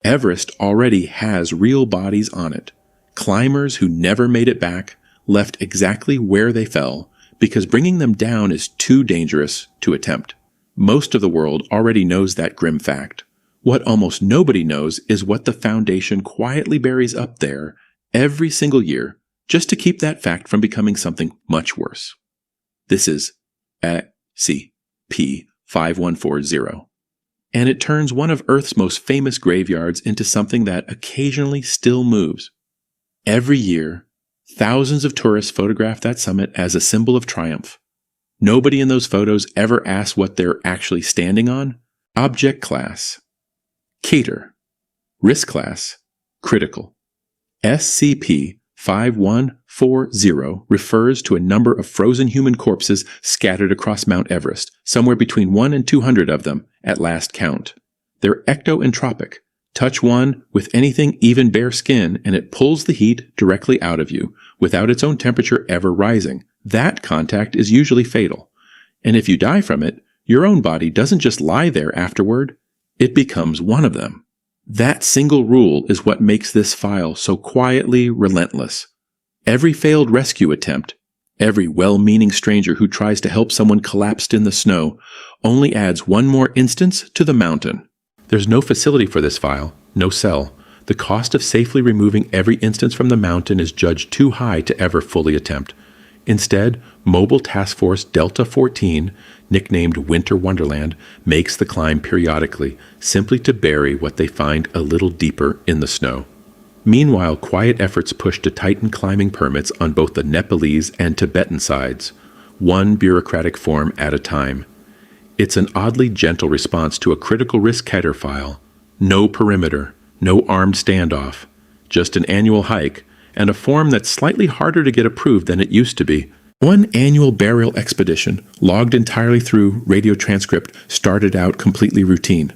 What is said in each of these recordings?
Everest already has real bodies on it. Climbers who never made it back, left exactly where they fell, because bringing them down is too dangerous to attempt. Most of the world already knows that grim fact. What almost nobody knows is what the Foundation quietly buries up there every single year, just to keep that fact from becoming something much worse. This is SCP-5140. And it turns one of Earth's most famous graveyards into something that occasionally still moves. Every year, thousands of tourists photograph that summit as a symbol of triumph. Nobody in those photos ever asks what they're actually standing on. Object class: Cater. Risk class: Critical. SCP-5140 refers to a number of frozen human corpses scattered across Mount Everest, somewhere between 1 and 200 of them at last count. They're ectoentropic. Touch one with anything even bare skin and it pulls the heat directly out of you, without its own temperature ever rising. That contact is usually fatal. And if you die from it, your own body doesn't just lie there afterward, it becomes one of them. That single rule is what makes this file so quietly relentless. Every failed rescue attempt, every well-meaning stranger who tries to help someone collapsed in the snow, only adds one more instance to the mountain. There's no facility for this file, no cell. The cost of safely removing every instance from the mountain is judged too high to ever fully attempt. Instead, Mobile Task Force Delta-14, nicknamed Winter Wonderland, makes the climb periodically, simply to bury what they find a little deeper in the snow. Meanwhile, quiet efforts push to tighten climbing permits on both the Nepalese and Tibetan sides, one bureaucratic form at a time. It's an oddly gentle response to a critical risk header file. No perimeter, no armed standoff, just an annual hike, and a form that's slightly harder to get approved than it used to be. One annual burial expedition, logged entirely through radio transcript, started out completely routine.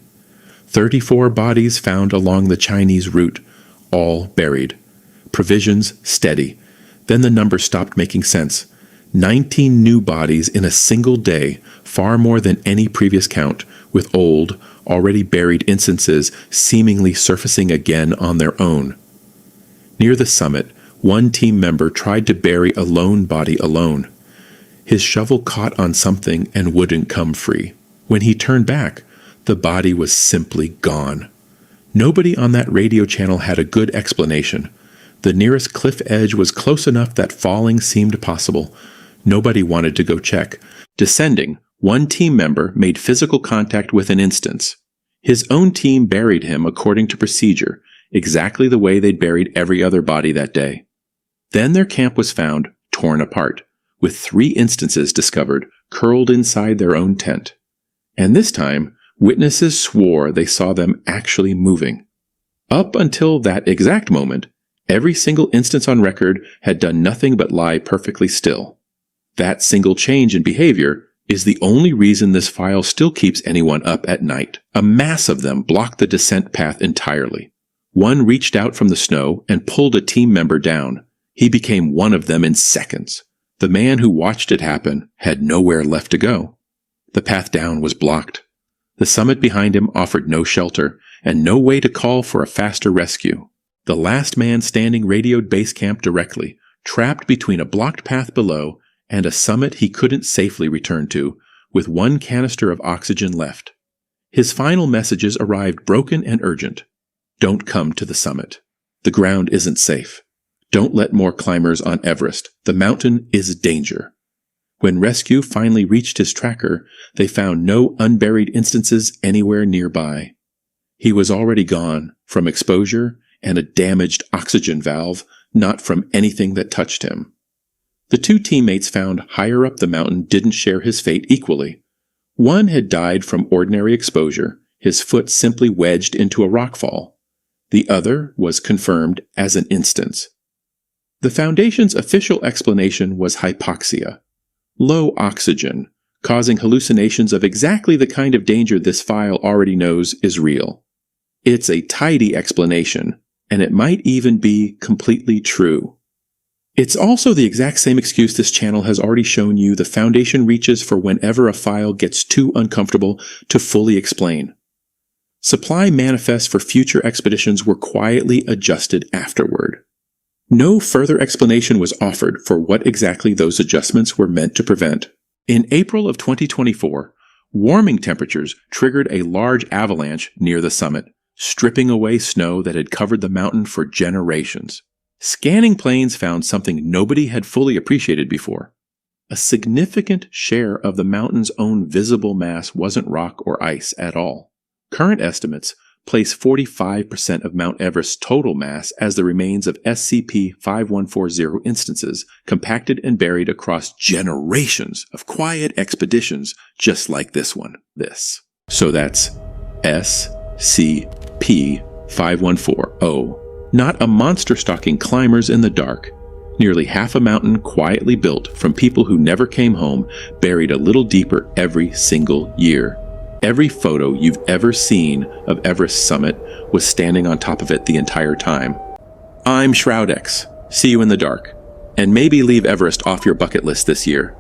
34 bodies found along the Chinese route, all buried. Provisions steady. Then the number stopped making sense. 19 new bodies in a single day, far more than any previous count, with old, already buried instances seemingly surfacing again on their own. Near the summit, one team member tried to bury a lone body alone. His shovel caught on something and wouldn't come free. When he turned back, the body was simply gone. Nobody on that radio channel had a good explanation. The nearest cliff edge was close enough that falling seemed possible. Nobody wanted to go check. Descending, one team member made physical contact with an instance. His own team buried him according to procedure, exactly the way they'd buried every other body that day. Then their camp was found torn apart, with 3 instances discovered curled inside their own tent. And this time, witnesses swore they saw them actually moving. Up until that exact moment, every single instance on record had done nothing but lie perfectly still. That single change in behavior is the only reason this file still keeps anyone up at night. A mass of them blocked the descent path entirely. One reached out from the snow and pulled a team member down. He became one of them in seconds. The man who watched it happen had nowhere left to go. The path down was blocked. The summit behind him offered no shelter and no way to call for a faster rescue. The last man standing radioed base camp directly, trapped between a blocked path below and a summit he couldn't safely return to, with 1 canister of oxygen left. His final messages arrived broken and urgent. Don't come to the summit. The ground isn't safe. Don't let more climbers on Everest. The mountain is danger. When rescue finally reached his tracker, they found no unburied instances anywhere nearby. He was already gone from exposure and a damaged oxygen valve, not from anything that touched him. The 2 teammates found higher up the mountain didn't share his fate equally. One had died from ordinary exposure, his foot simply wedged into a rockfall. The other was confirmed as an instance. The Foundation's official explanation was hypoxia, low oxygen, causing hallucinations of exactly the kind of danger this file already knows is real. It's a tidy explanation, and it might even be completely true. It's also the exact same excuse this channel has already shown you the Foundation reaches for whenever a file gets too uncomfortable to fully explain. Supply manifests for future expeditions were quietly adjusted afterward. No further explanation was offered for what exactly those adjustments were meant to prevent. In April of 2024, warming temperatures triggered a large avalanche near the summit, stripping away snow that had covered the mountain for generations. Scanning planes found something nobody had fully appreciated before. A significant share of the mountain's own visible mass wasn't rock or ice at all. Current estimates place 45% of Mount Everest's total mass as the remains of SCP-5140 instances, compacted and buried across generations of quiet expeditions just like this one. So that's SCP-5140, not a monster stalking climbers in the dark. Nearly half a mountain quietly built from people who never came home, buried a little deeper every single year. Every photo you've ever seen of Everest summit was standing on top of it the entire time. I'm Shroudex. See you in the dark. And maybe leave Everest off your bucket list this year.